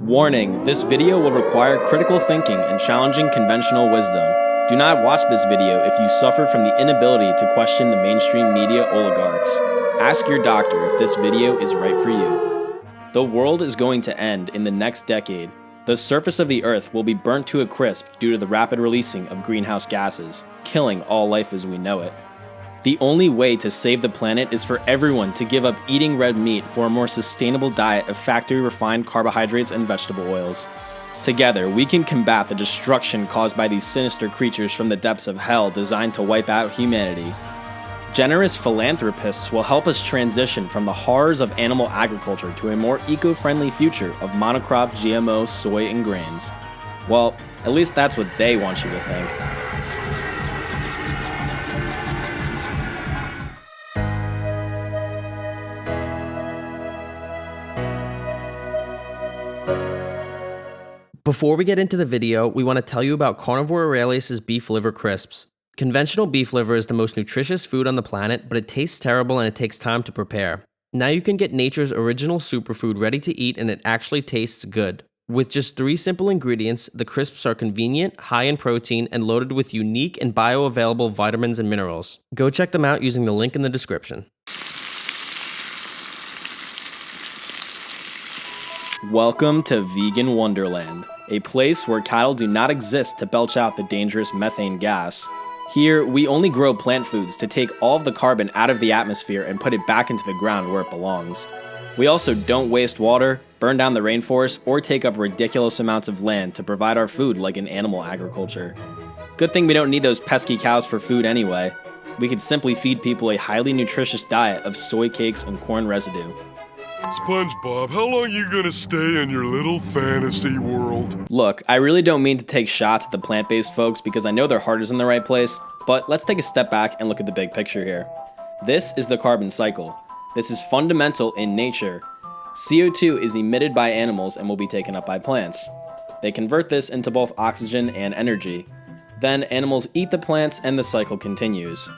Warning, this video will require critical thinking and challenging conventional wisdom. Do not watch this video if you suffer from the inability to question the mainstream media oligarchs. Ask your doctor if this video is right for you. The world is going to end in the next decade. The surface of the earth will be burnt to a crisp due to the rapid releasing of greenhouse gases, killing all life as we know it. The only way to save the planet is for everyone to give up eating red meat for a more sustainable diet of factory-refined carbohydrates and vegetable oils. Together, we can combat the destruction caused by these sinister creatures from the depths of hell designed to wipe out humanity. Generous philanthropists will help us transition from the horrors of animal agriculture to a more eco-friendly future of monocrop GMO soy and grains. Well, at least that's what they want you to think. Before we get into the video, we want to tell you about Carnivore Aurelius' beef liver crisps. Conventional beef liver is the most nutritious food on the planet, but it tastes terrible and it takes time to prepare. Now you can get nature's original superfood ready to eat and it actually tastes good. With just 3 simple ingredients, the crisps are convenient, high in protein, and loaded with unique and bioavailable vitamins and minerals. Go check them out using the link in the description. Welcome to Vegan Wonderland, a place where cattle do not exist to belch out the dangerous methane gas. Here, we only grow plant foods to take all of the carbon out of the atmosphere and put it back into the ground where it belongs. We also don't waste water, burn down the rainforest, or take up ridiculous amounts of land to provide our food like in animal agriculture. Good thing we don't need those pesky cows for food anyway. We could simply feed people a highly nutritious diet of soy cakes and corn residue. SpongeBob, how long you gonna stay in your little fantasy world? Look, I really don't mean to take shots at the plant-based folks because I know their heart is in the right place, but let's take a step back and look at the big picture here. This is the carbon cycle. This is fundamental in nature. CO2 is emitted by animals and will be taken up by plants. They convert this into both oxygen and energy. Then animals eat the plants and the cycle continues.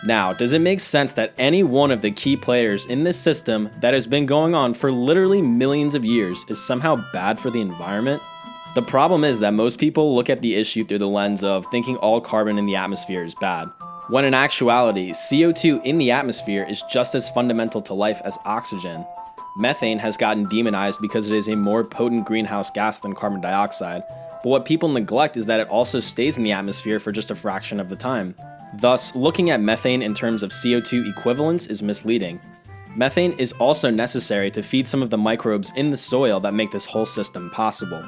Now, does it make sense that any one of the key players in this system that has been going on for literally millions of years is somehow bad for the environment? The problem is that most people look at the issue through the lens of thinking all carbon in the atmosphere is bad, when in actuality, CO2 in the atmosphere is just as fundamental to life as oxygen. Methane has gotten demonized because it is a more potent greenhouse gas than carbon dioxide, but what people neglect is that it also stays in the atmosphere for just a fraction of the time. Thus, looking at methane in terms of CO2 equivalents is misleading. Methane is also necessary to feed some of the microbes in the soil that make this whole system possible.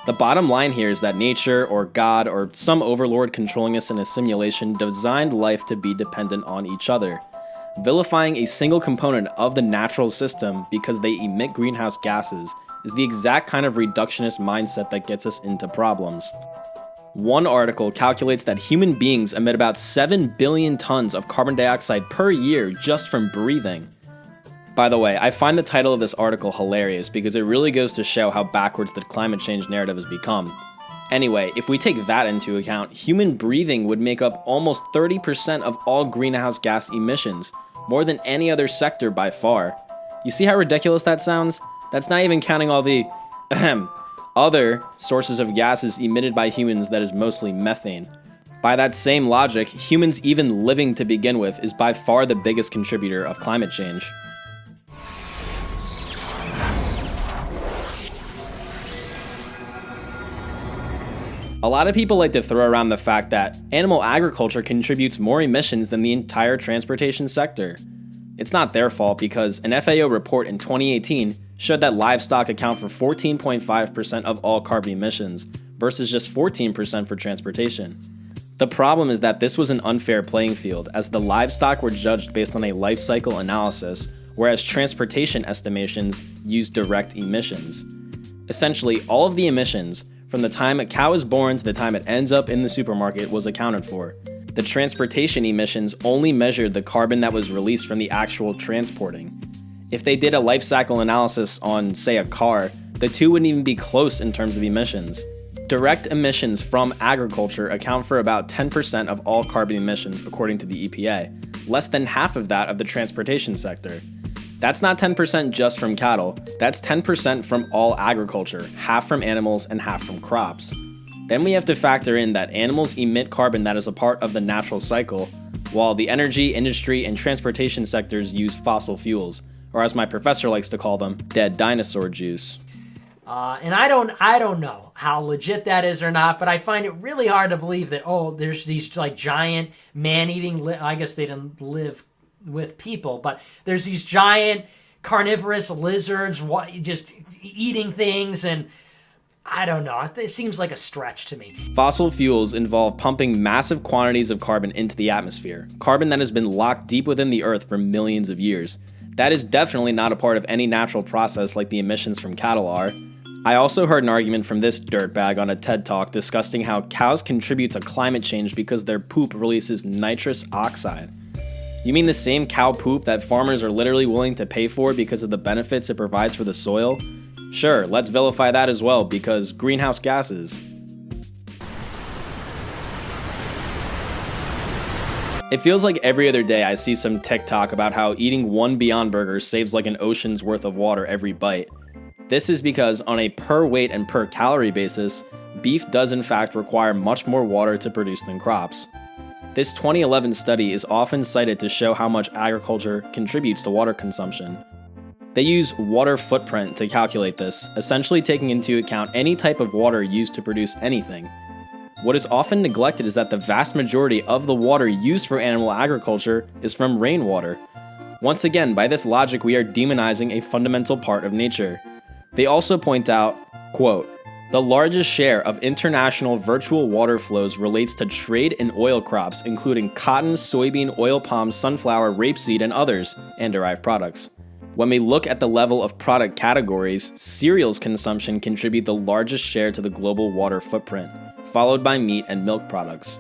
The bottom line here is that nature, or God, or some overlord controlling us in a simulation designed life to be dependent on each other. Vilifying a single component of the natural system because they emit greenhouse gases is the exact kind of reductionist mindset that gets us into problems. One article calculates that human beings emit about 7 billion tons of carbon dioxide per year just from breathing. By the way, I find the title of this article hilarious because it really goes to show how backwards the climate change narrative has become. Anyway, if we take that into account, human breathing would make up almost 30% of all greenhouse gas emissions, more than any other sector by far. You see how ridiculous that sounds? That's not even counting all the other sources of gases emitted by humans that is mostly methane. By that same logic, humans even living to begin with is by far the biggest contributor of climate change. A lot of people like to throw around the fact that animal agriculture contributes more emissions than the entire transportation sector. It's not their fault because an FAO report in 2018 showed that livestock account for 14.5% of all carbon emissions versus just 14% for transportation. The problem is that this was an unfair playing field as the livestock were judged based on a life cycle analysis, whereas transportation estimations used direct emissions. Essentially, all of the emissions from the time a cow is born to the time it ends up in the supermarket was accounted for. The transportation emissions only measured the carbon that was released from the actual transporting. If they did a life cycle analysis on, say, a car, the two wouldn't even be close in terms of emissions. Direct emissions from agriculture account for about 10% of all carbon emissions according to the EPA, less than half of that of the transportation sector. That's not 10% just from cattle, that's 10% from all agriculture, half from animals and half from crops. Then we have to factor in that animals emit carbon that is a part of the natural cycle, while the energy, industry, and transportation sectors use fossil fuels, or as my professor likes to call them, dead dinosaur juice. And I don't know how legit that is or not, but I find it really hard to believe that, there's these like giant man-eating, I guess they didn't live with people, but there's these giant carnivorous lizards just eating things, and I don't know. It seems like a stretch to me. Fossil fuels involve pumping massive quantities of carbon into the atmosphere, carbon that has been locked deep within the earth for millions of years. That is definitely not a part of any natural process like the emissions from cattle are. I also heard an argument from this dirtbag on a TED Talk discussing how cows contribute to climate change because their poop releases nitrous oxide. You mean the same cow poop that farmers are literally willing to pay for because of the benefits it provides for the soil? Sure, let's vilify that as well, because greenhouse gases. It feels like every other day I see some TikTok about how eating one Beyond Burger saves like an ocean's worth of water every bite. This is because on a per weight and per calorie basis, beef does in fact require much more water to produce than crops. This 2011 study is often cited to show how much agriculture contributes to water consumption. They use water footprint to calculate this, essentially taking into account any type of water used to produce anything. What is often neglected is that the vast majority of the water used for animal agriculture is from rainwater. Once again, by this logic, we are demonizing a fundamental part of nature. They also point out, quote, "The largest share of international virtual water flows relates to trade in oil crops, including cotton, soybean, oil palm, sunflower, rapeseed, and others, and derived products. When we look at the level of product categories, cereals consumption contribute the largest share to the global water footprint, followed by meat and milk products.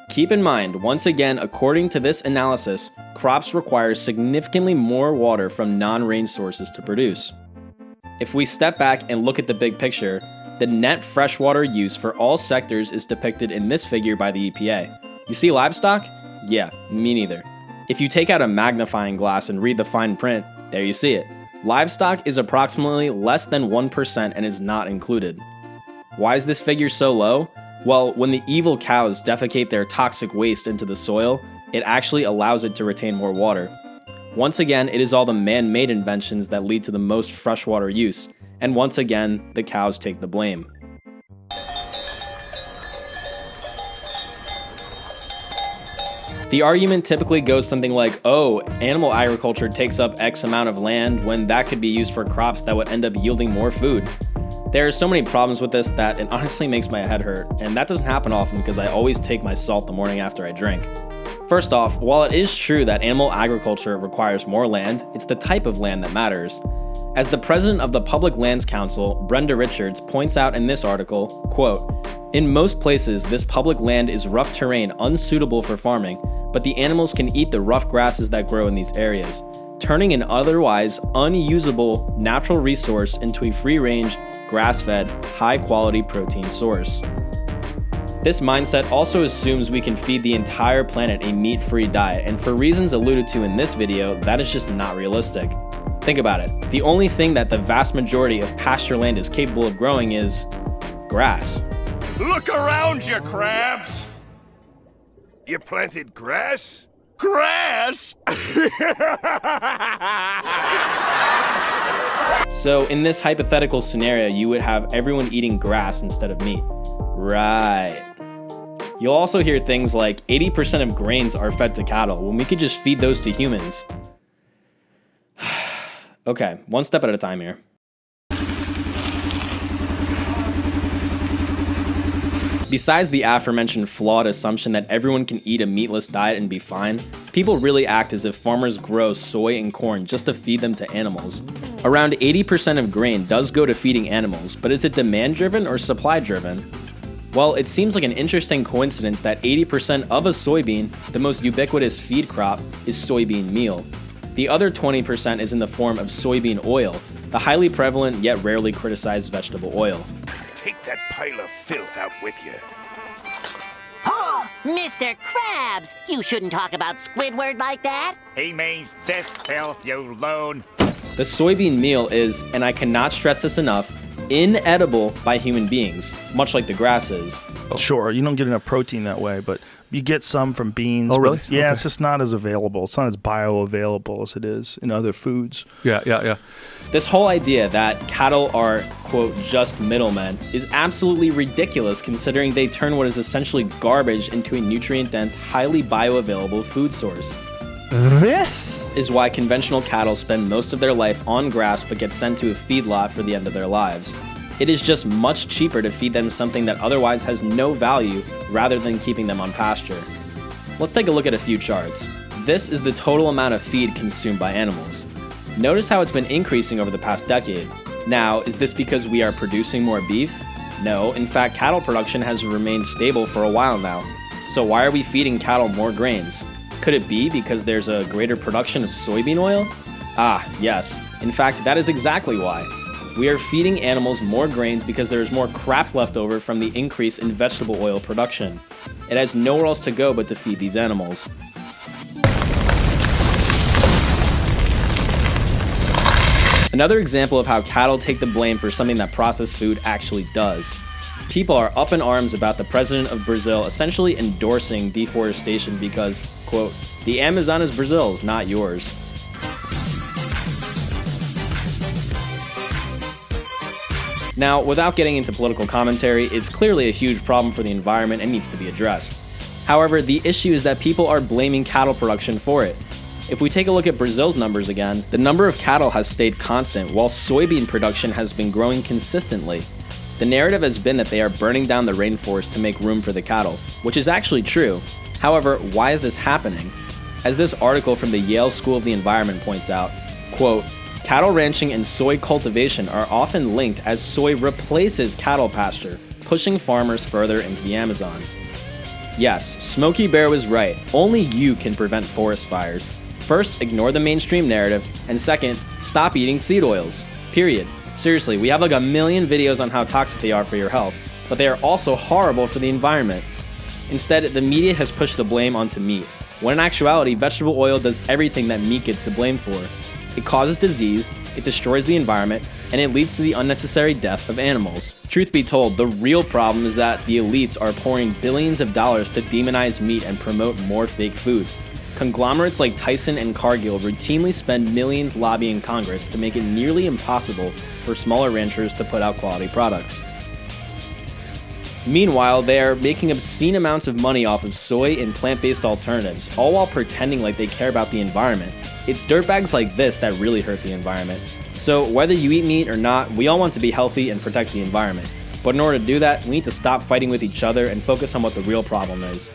Keep in mind, once again, according to this analysis, crops require significantly more water from non-rain sources to produce. If we step back and look at the big picture, the net freshwater use for all sectors is depicted in this figure by the EPA. You see livestock? Yeah, me neither. If you take out a magnifying glass and read the fine print, there you see it. Livestock is approximately less than 1% and is not included. Why is this figure so low? Well, when the evil cows defecate their toxic waste into the soil, it actually allows it to retain more water. Once again, it is all the man-made inventions that lead to the most freshwater use, and once again, the cows take the blame. The argument typically goes something like, oh, animal agriculture takes up X amount of land when that could be used for crops that would end up yielding more food. There are so many problems with this that it honestly makes my head hurt, and that doesn't happen often because I always take my salt the morning after I drink. First off, while it is true that animal agriculture requires more land, it's the type of land that matters. As the president of the Public Lands Council, Brenda Richards, points out in this article, quote, "In most places, this public land is rough terrain unsuitable for farming, but the animals can eat the rough grasses that grow in these areas, turning an otherwise unusable natural resource into a free-range, grass-fed, high-quality protein source." This mindset also assumes we can feed the entire planet a meat-free diet, and for reasons alluded to in this video, that is just not realistic. Think about it. The only thing that the vast majority of pasture land is capable of growing is grass. Look around you, crabs! You planted grass? Grass? So in this hypothetical scenario, you would have everyone eating grass instead of meat. Right. You'll also hear things like 80% of grains are fed to cattle when we could just feed those to humans. Okay, one step at a time here. Besides the aforementioned flawed assumption that everyone can eat a meatless diet and be fine, people really act as if farmers grow soy and corn just to feed them to animals. Around 80% of grain does go to feeding animals, but is it demand-driven or supply-driven? Well, it seems like an interesting coincidence that 80% of a soybean, the most ubiquitous feed crop, is soybean meal. The other 20% is in the form of soybean oil, the highly prevalent yet rarely criticized vegetable oil. Take that pile of filth out with you. Mr. Krabs, you shouldn't talk about Squidward like that. He means this filth, you loon. The soybean meal is, and I cannot stress this enough, inedible by human beings, much like the grass is. Sure, you don't get enough protein that way, but you get some from beans. Oh, really? But yeah, Okay. it's just not as available. It's not as bioavailable as it is in other foods. Yeah. This whole idea that cattle are, quote, just middlemen is absolutely ridiculous considering they turn what is essentially garbage into a nutrient-dense, highly bioavailable food source. This Is why conventional cattle spend most of their life on grass but get sent to a feedlot for the end of their lives. It is just much cheaper to feed them something that otherwise has no value rather than keeping them on pasture. Let's take a look at a few charts. This is the total amount of feed consumed by animals. Notice how it's been increasing over the past decade. Now, is this because we are producing more beef? No, in fact, cattle production has remained stable for a while now. So why are we feeding cattle more grains? Could it be because there's a greater production of soybean oil? Ah, yes. In fact, that is exactly why. We are feeding animals more grains because there is more crap left over from the increase in vegetable oil production. It has nowhere else to go but to feed these animals. Another example of how cattle take the blame for something that processed food actually does. People are up in arms about the president of Brazil essentially endorsing deforestation because, quote, the Amazon is Brazil's, not yours. Now, without getting into political commentary, it's clearly a huge problem for the environment and needs to be addressed. However, the issue is that people are blaming cattle production for it. If we take a look at Brazil's numbers again, the number of cattle has stayed constant while soybean production has been growing consistently. The narrative has been that they are burning down the rainforest to make room for the cattle, which is actually true. However, why is this happening? As this article from the Yale School of the Environment points out, quote, cattle ranching and soy cultivation are often linked as soy replaces cattle pasture, pushing farmers further into the Amazon. Yes, Smokey Bear was right. Only you can prevent forest fires. First, ignore the mainstream narrative, and second, stop eating seed oils. Period. Seriously, we have like a million videos on how toxic they are for your health, but they are also horrible for the environment. Instead, the media has pushed the blame onto meat, when in actuality, vegetable oil does everything that meat gets the blame for. It causes disease, it destroys the environment, and it leads to the unnecessary death of animals. Truth be told, the real problem is that the elites are pouring billions of dollars to demonize meat and promote more fake food. Conglomerates like Tyson and Cargill routinely spend millions lobbying Congress to make it nearly impossible for smaller ranchers to put out quality products. Meanwhile, they are making obscene amounts of money off of soy and plant-based alternatives, all while pretending like they care about the environment. It's dirtbags like this that really hurt the environment. So whether you eat meat or not, we all want to be healthy and protect the environment. But in order to do that, we need to stop fighting with each other and focus on what the real problem is.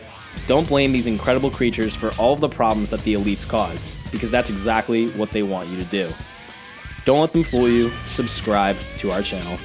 Don't blame these incredible creatures for all of the problems that the elites cause, because that's exactly what they want you to do. Don't let them fool you. Subscribe to our channel.